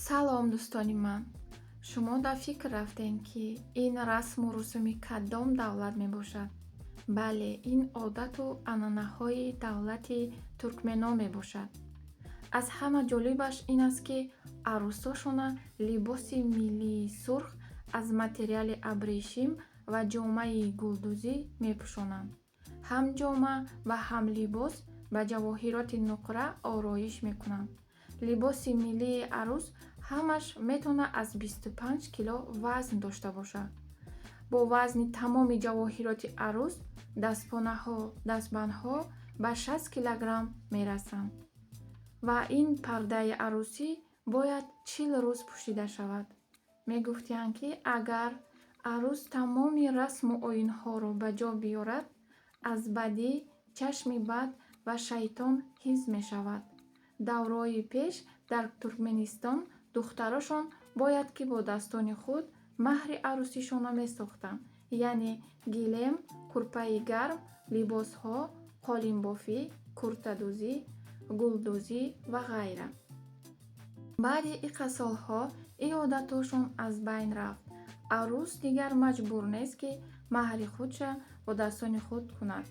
салом дӯстони ман. Шумо дар фикр рафтем, ки ин расму русуми кадом давлат мебошад? Бале, ин одату анъанаҳои давлати туркменон мебошад. Аз ҳама ҷолибаш ин аст, ки арӯсошона либоси миллии сурх аз материали абрешим ва ҷомаи гулдузӣ мепӯшонанд. Ҳам ҷома ва ҳам либос ба ҷавоҳироти нуқра ороиш мекунанд. Либоси миллии арӯс ҳамаш метавонад аз 25 кило вазн дошта бошад. Бо вазни тамоми ҷавоҳироти арӯс, дастпонаҳо, дастбандҳо ба 60 килограмм мерасанд. Ва ин пардаи арӯсӣ бояд 40 рӯз пӯшида шавад. Мегуфтанд, ки агар арӯс тамоми расму оинҳоро ба ҷо биёрад, аз бадӣ, чашми бад ва шайтон ҳифз мешавад. Даврои пеш дар Туркменистон духтарошон бояд, ки бодастони худ маҳри арӯсишона месохтанд, яъне гилем, курпаи гарм, либосҳо, қолинбофӣ, куртадӯзӣ, гулдӯзӣ ва ғайра. Баъди иқа солҳо ин одатҳошон аз байн рафт. Арӯс дигар маҷбур нест, ки маҳри худша бо dastoни худ кунад.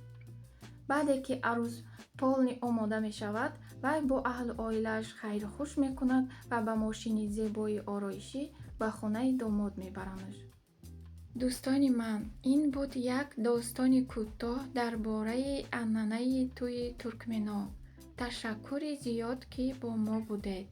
Баъде ки арӯс полни омода мешавад, вай бо аҳлу оилааш хайрухуш мекунад ва ба мошини зебои ороишӣ ба хонаи домод мебарандаш. Дӯстони ман, ин буд як достони кӯтоҳ дар бораи анъанаи тӯи туркменон. Ташаккури зиёд, ки бо мо будед.